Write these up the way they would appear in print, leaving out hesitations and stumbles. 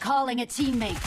Recalling a teammate.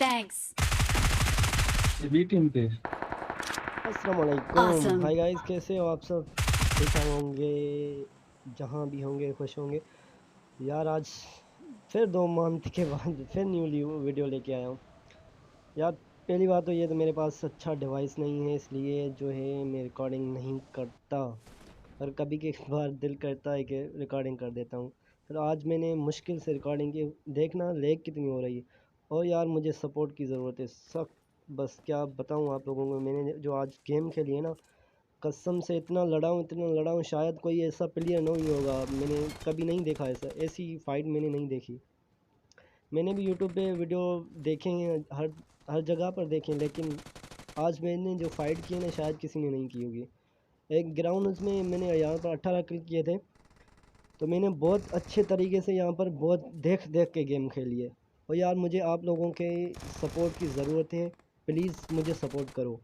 Thanks. ये B team पे अस्सलामुअलैकुम Awesome. हाय गाइस, कैसे हो आप सब? ठीक ठाक होंगे, जहाँ भी होंगे खुश होंगे। यार आज फिर 2 मंथ के बाद फिर न्यू वीडियो लेके आया हूँ। यार पहली बात तो ये, तो मेरे पास अच्छा डिवाइस नहीं है, इसलिए जो है मैं रिकॉर्डिंग नहीं करता। और कभी के बार दिल करता है कि रिकॉर्डिंग कर देता हूँ। फिर आज मैंने मुश्किल से रिकॉर्डिंग की, देखना लेग कितनी हो रही है। और यार मुझे सपोर्ट की ज़रूरत है सख्त। बस क्या बताऊँ आप लोगों को, मैंने जो आज गेम खेली है ना, कसम से इतना लड़ा हूँ, शायद कोई ऐसा प्लेयर नहीं होगा, मैंने कभी नहीं देखा ऐसी फ़ाइट मैंने नहीं देखी। मैंने भी यूट्यूब पे वीडियो देखे हैं, हर हर जगह पर देखे हैं, लेकिन आज मैंने जो फ़ाइट की है ना, शायद किसी ने नहीं की होगी। एक ग्राउंड उसमें मैंने यहाँ पर 18 किल किए थे। तो मैंने बहुत अच्छे तरीके से यहाँ पर बहुत देख देख के गेम खेली है। और यार मुझे आप लोगों के सपोर्ट की ज़रूरत है, प्लीज़ मुझे सपोर्ट करो।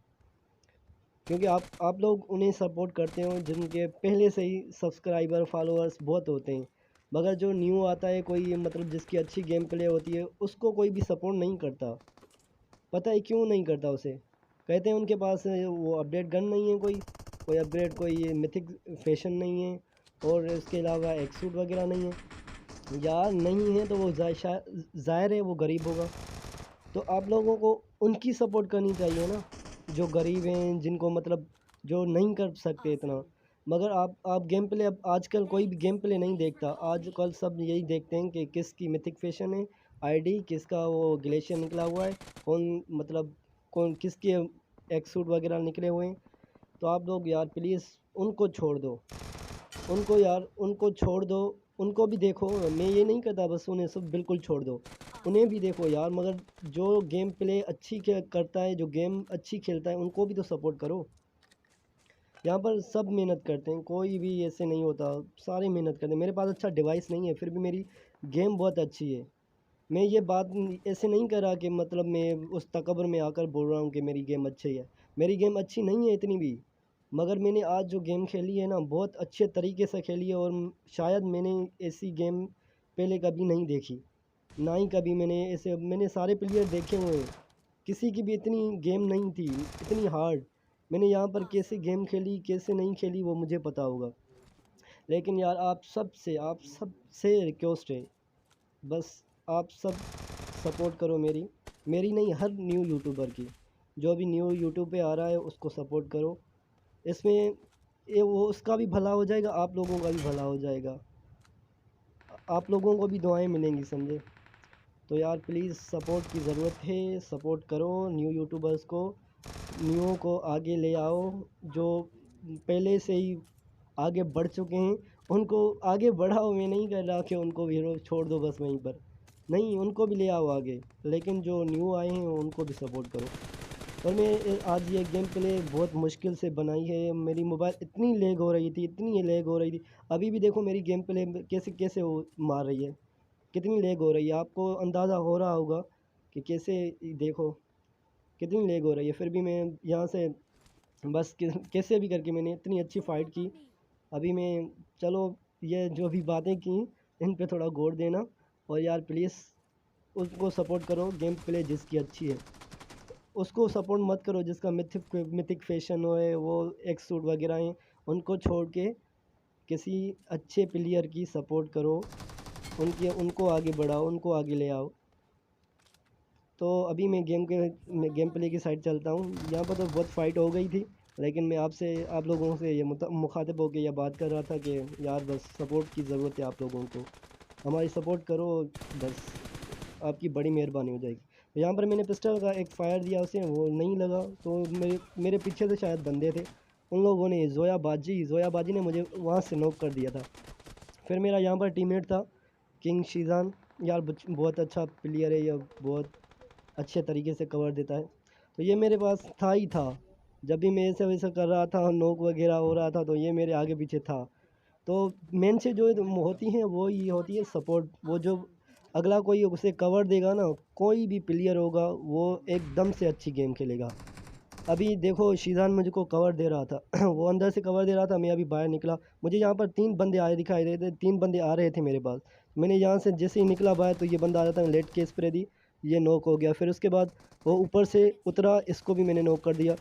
क्योंकि आप लोग उन्हें सपोर्ट करते हो जिनके पहले से ही सब्सक्राइबर फॉलोअर्स बहुत होते हैं। मगर जो न्यू आता है कोई, मतलब जिसकी अच्छी गेम प्ले होती है, उसको कोई भी सपोर्ट नहीं करता। पता है क्यों नहीं करता उसे? कहते हैं उनके पास वो अपडेट गन नहीं है, कोई अपग्रेड, कोई मिथिक फैशन नहीं है, और इसके अलावा एक्सूट वगैरह नहीं है। यार नहीं है तो वो ज़ाहिर है वो गरीब होगा। तो आप लोगों को उनकी सपोर्ट करनी चाहिए ना, जो गरीब हैं, जिनको मतलब जो नहीं कर सकते इतना। मगर आप गेम प्ले, अब आजकल कोई भी गेम प्ले नहीं देखता। आजकल सब यही देखते हैं कि किसकी मिथिक फैशन है, आईडी किसका वो ग्लेशियर निकला हुआ है, कौन मतलब कौन किसके एक्सूट वगैरह निकले हुए हैं। तो आप लोग यार प्लीज़ उनको छोड़ दो, उनको छोड़ दो। उनको भी देखो, मैं ये नहीं कहता बस उन्हें सब बिल्कुल छोड़ दो, उन्हें भी देखो यार। मगर जो गेम प्ले अच्छी करता है, जो गेम अच्छी खेलता है, उनको भी तो सपोर्ट करो। यहाँ पर सब मेहनत करते हैं, कोई भी ऐसे नहीं होता, सारे मेहनत करते हैं। मेरे पास अच्छा डिवाइस नहीं है, फिर भी मेरी गेम बहुत अच्छी है। मैं ये बात ऐसे नहीं कर रहा कि मतलब मैं उस तकबर में आकर बोल रहा हूँ कि मेरी गेम अच्छी है। मेरी गेम अच्छी नहीं है इतनी भी, मगर मैंने आज जो गेम खेली है ना, बहुत अच्छे तरीके से खेली है। और शायद मैंने ऐसी गेम पहले कभी नहीं देखी, ना ही कभी मैंने सारे प्लेयर देखे हुए हैं, किसी की भी इतनी गेम नहीं थी, इतनी हार्ड। मैंने यहाँ पर कैसे गेम खेली, कैसे नहीं खेली, वो मुझे पता होगा। लेकिन यार आप सबसे रिक्वेस्ट है, बस आप सब सपोर्ट करो मेरी नहीं, हर न्यू यूट्यूबर की। जो भी न्यू यूट्यूब पे आ रहा है उसको सपोर्ट करो। इसमें ये वो उसका भी भला हो जाएगा, आप लोगों का भी भला हो जाएगा, आप लोगों को भी दुआएं मिलेंगी, समझे? तो यार प्लीज़ सपोर्ट की ज़रूरत है, सपोर्ट करो न्यू यूट्यूबर्स को, न्यू को आगे ले आओ। जो पहले से ही आगे बढ़ चुके हैं उनको आगे बढ़ाओ। मैं नहीं कह रहा कि उनको भी छोड़ दो बस वहीं पर, नहीं, उनको भी ले आओ आगे। लेकिन जो न्यू आए हैं उनको भी सपोर्ट करो। और मैं आज ये गेम प्ले बहुत मुश्किल से बनाई है, मेरी मोबाइल इतनी लेग हो रही थी, इतनी लेग हो रही थी। अभी भी देखो मेरी गेम प्ले कैसे कैसे वो मार रही है, कितनी लेग हो रही है, आपको अंदाज़ा हो रहा होगा कि कैसे। देखो कितनी लेग हो रही है, फिर भी मैं यहाँ से बस कैसे भी करके मैंने इतनी अच्छी फ़ाइट की। अभी मैं, चलो, ये जो भी बातें की इन पे थोड़ा गौर देना। और यार प्लीज़ उसको सपोर्ट करो, गेम प्ले जिसकी अच्छी है उसको सपोर्ट मत करो, जिसका मिथिक फैशन हो है, वो एक्स सूट वगैरह हैं, उनको छोड़ के किसी अच्छे प्लेयर की सपोर्ट करो, उनको आगे बढ़ाओ, उनको आगे ले आओ। तो अभी मैं गेम प्ले की साइड चलता हूँ। यहाँ पर तो बहुत फ़ाइट हो गई थी, लेकिन मैं आप लोगों से ये मुखातिब होकर यह बात कर रहा था कि यार बस सपोर्ट की ज़रूरत है आप लोगों को, हमारी सपोर्ट करो, बस आपकी बड़ी मेहरबानी हो जाएगी। तो यहाँ पर मैंने पिस्टल का एक फ़ायर दिया, उसे वो नहीं लगा, तो मेरे पीछे से शायद बंदे थे, उन लोगों ने जोया बाजी ने मुझे वहाँ से नॉक कर दिया था। फिर मेरा यहाँ पर टीममेट था किंग शीजान। यार बहुत अच्छा प्लेयर है, यह बहुत अच्छे तरीके से कवर देता है। तो ये मेरे पास था ही था, जब भी मैं ऐसे वैसे कर रहा था, नोक वगैरह हो रहा था, तो ये मेरे आगे पीछे था। तो मेन से जो होती है वो ये होती है सपोर्ट। वो जो अगला कोई उसे कवर देगा ना, कोई भी प्लेयर होगा वो एकदम से अच्छी गेम खेलेगा। अभी देखो शीजान मुझको कवर दे रहा था वो अंदर से कवर दे रहा था, मैं अभी बाहर निकला, मुझे यहाँ पर 3 बंदे आए दिखाई दे रहे थे, 3 बंदे आ रहे थे मेरे पास। मैंने यहाँ से जैसे ही निकला बाहर तो ये बंदा आ जाता है, लेट के स्प्रे दी, ये नॉक हो गया। फिर उसके बाद वो ऊपर से उतरा, इसको भी मैंने नॉक कर दिया।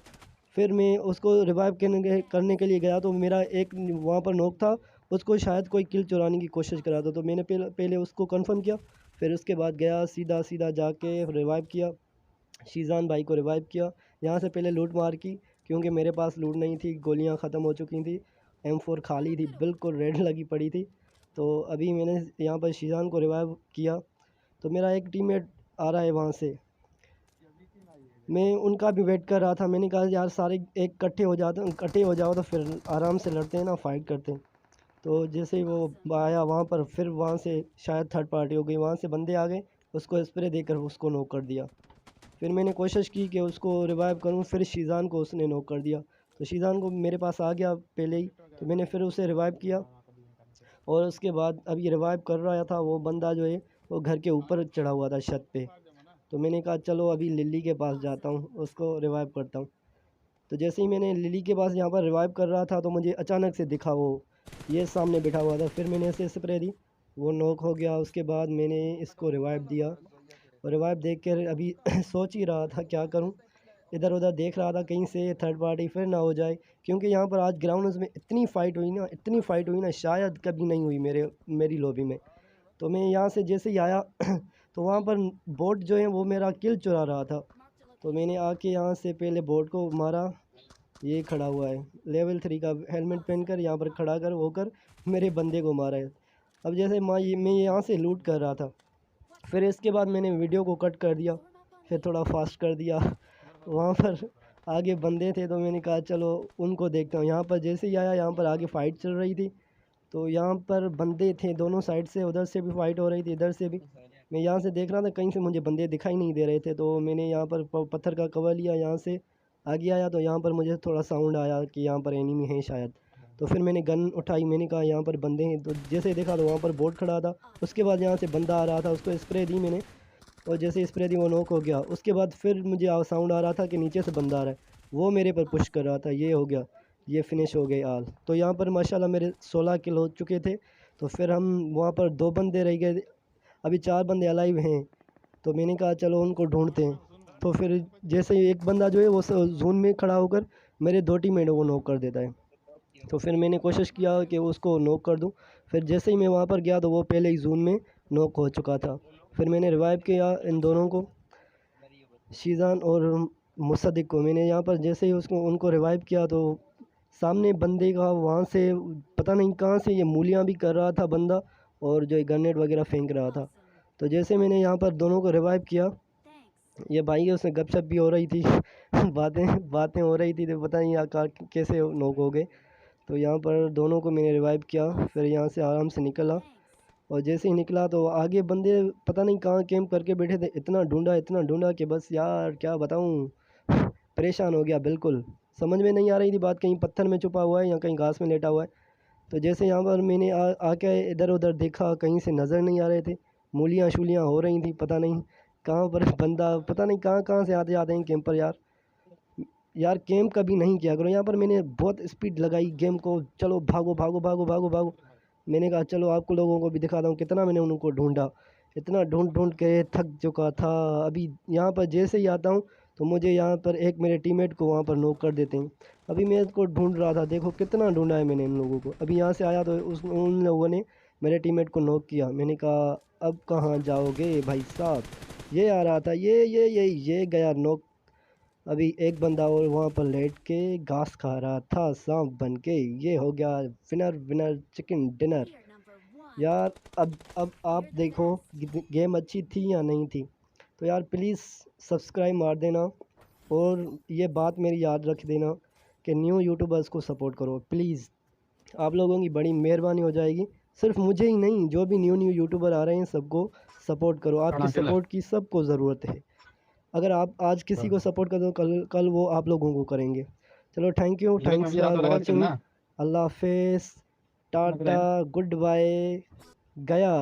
फिर मैं उसको रिवाइव करने के लिए गया तो मेरा एक वहाँ पर नॉक था, उसको शायद कोई किल चुराने की कोशिश करा था, तो मैंने पहले उसको कंफर्म किया। फिर उसके बाद गया सीधा सीधा जाके रिवाइव किया, शीज़ान भाई को रिवाइव किया। यहाँ से पहले लूट मार की, क्योंकि मेरे पास लूट नहीं थी, गोलियाँ ख़त्म हो चुकी थी, M4 खाली थी, बिल्कुल रेड लगी पड़ी थी। तो अभी मैंने यहाँ पर शीज़ान को रिवाइव किया, तो मेरा एक टीममेट आ रहा है वहाँ से, मैं उनका भी वेट कर रहा था। मैंने कहा यार सारे एक इकट्ठे हो जाओ तो फिर आराम से लड़ते हैं ना, फाइट करते हैं। तो जैसे ही वो आया वहाँ पर, फिर वहाँ से शायद थर्ड पार्टी हो गई, वहाँ से बंदे आ गए, उसको स्प्रे देकर उसको नॉक कर दिया। फिर मैंने कोशिश की कि उसको रिवाइव करूं, फिर शीज़ान को उसने नॉक कर दिया। तो शीज़ान को मेरे पास आ गया पहले ही, तो मैंने फिर उसे रिवाइव किया। और उसके बाद अभी रिवाइव कर रहा था वो बंदा जो है, वो घर के ऊपर चढ़ा हुआ था छत पे। तो मैंने कहा चलो अभी लिली के पास जाता हूँ, उसको रिवाइव करता हूँ। तो जैसे ही मैंने लिली के पास यहाँ पर रिवाइव कर रहा था तो मुझे अचानक से दिखा वो, ये सामने बैठा हुआ था। फिर मैंने इसे स्प्रे दी, वो नॉक हो गया। उसके बाद मैंने इसको रिवाइव दिया, और रिवाइव देख कर अभी सोच ही रहा था क्या करूं, इधर उधर देख रहा था कहीं से थर्ड पार्टी फिर ना हो जाए, क्योंकि यहाँ पर आज ग्राउंड में इतनी फ़ाइट हुई ना, शायद कभी नहीं हुई मेरी लॉबी में। तो मैं यहाँ से जैसे ही आया तो वहाँ पर बोट जो है वो मेरा किल चुरा रहा था। तो मैंने आके यहाँ से पहले बोट को मारा, ये खड़ा हुआ है लेवल 3 का हेलमेट पहनकर, यहाँ पर खड़ा कर होकर मेरे बंदे को मारा है। अब जैसे मैं यहाँ से लूट कर रहा था, फिर इसके बाद मैंने वीडियो को कट कर दिया, फिर थोड़ा फास्ट कर दिया। वहाँ पर आगे बंदे थे तो मैंने कहा चलो उनको देखता हूँ। यहाँ पर जैसे ही आया, यहाँ पर आगे फ़ाइट चल रही थी, तो यहाँ पर बंदे थे दोनों साइड से, उधर से भी फ़ाइट हो रही थी, इधर से भी। मैं यहाँ से देख रहा था, कहीं से मुझे बंदे दिखाई नहीं दे रहे थे, तो मैंने यहाँ पर पत्थर का कवर लिया, यहाँ से आगे आया तो यहाँ पर मुझे थोड़ा साउंड आया कि यहाँ पर एनिमी है शायद। तो फिर मैंने गन उठाई, मैंने कहा यहाँ पर बंदे हैं। तो जैसे देखा तो वहाँ पर बोट खड़ा था। उसके बाद यहाँ से बंदा आ रहा था, उसको स्प्रे दी मैंने, और जैसे स्प्रे दी वो नॉक हो गया। उसके बाद फिर मुझे साउंड आ रहा था कि नीचे से बंदा आ रहा है, वो मेरे पर पुश कर रहा था, ये हो गया, ये फिनिश हो गई आल। तो यहाँ पर माशाल्लाह मेरे 16 किल हो चुके थे। तो फिर हम वहाँ पर 2 बंदे रह गए, अभी 4 बंदे अलाइव हैं। तो मैंने कहा चलो उनको ढूंढते हैं। तो फिर जैसे ही एक बंदा जो है वो जोन में खड़ा होकर मेरे 2 टीममेटों को नॉक कर देता है। तो फिर मैंने कोशिश किया कि उसको नॉक कर दूं। फिर जैसे ही मैं वहाँ पर गया तो वो पहले ही जोन में नॉक हो चुका था। फिर मैंने रिवाइव किया इन दोनों को, शीज़ान और मुसद्दिक को। मैंने यहाँ पर जैसे ही उनको रिवाइव किया तो सामने बंदे का वहाँ से पता नहीं कहाँ से ये मूलियाँ भी कर रहा था बंदा, और जो ग्रेनेड वगैरह फेंक रहा था। तो जैसे मैंने यहाँ पर दोनों को रिवाइव किया, ये भाई है उसमें गपशप भी हो रही थी बातें बातें हो रही थी, तो पता नहीं आकार कैसे नॉक हो गए। तो यहाँ पर दोनों को मैंने रिवाइव किया, फिर यहाँ से आराम से निकला। और जैसे ही निकला तो आगे बंदे पता नहीं कहाँ कैंप करके बैठे थे, इतना ढूंढा कि बस यार क्या बताऊँ परेशान हो गया बिल्कुल। समझ में नहीं आ रही थी बात, कहीं पत्थर में छुपा हुआ है या कहीं घास में लेटा हुआ है। तो जैसे यहाँ पर मैंने आके इधर उधर देखा, कहीं से नज़र नहीं आ रहे थे, मूलियाँ शूलियाँ हो रही थी, पता नहीं कहाँ पर बंदा, पता नहीं कहाँ कहाँ से आते जाते हैं कैंपर। यार कैंप कभी नहीं किया करो। यहाँ पर मैंने बहुत स्पीड लगाई गेम को, चलो भागो भागो भागो भागो भागो। मैंने कहा चलो आपको लोगों को भी दिखाता हूँ कितना मैंने उनको ढूंढा, इतना ढूंढ ढूंढ के थक चुका था। अभी यहाँ पर जैसे ही आता हूँ तो मुझे यहाँ पर एक मेरे टीममेट को वहाँ पर नॉक कर देते हैं। अभी मैं इसको ढूंढ रहा था, देखो कितना ढूंढा है मैंने इन लोगों को। अभी यहाँ से आया तो उन लोगों ने मेरे टीममेट को नॉक किया। मैंने कहा अब कहाँ जाओगे भाई साहब, ये आ रहा था, ये गया नॉक। अभी एक बंदा और वहाँ पर लेट के घास खा रहा था सांप बन के। ये हो गया विनर विनर चिकन डिनर। यार अब आप देखो गेम अच्छी थी या नहीं थी। तो यार प्लीज़ सब्सक्राइब मार देना, और ये बात मेरी याद रख देना कि न्यू यूट्यूबर्स को सपोर्ट करो प्लीज़। आप लोगों की बड़ी मेहरबानी हो जाएगी। सिर्फ मुझे ही नहीं, जो भी न्यू यूट्यूबर आ रहे हैं सबको सपोर्ट करो। आपकी सपोर्ट की सबको ज़रूरत है। अगर आप आज किसी को सपोर्ट कर दो, कल कल वो आप लोगों को करेंगे। चलो थैंक्स फॉर वॉचिंग। अल्लाह हाफिज़, टाटा, गुड बाय, गया।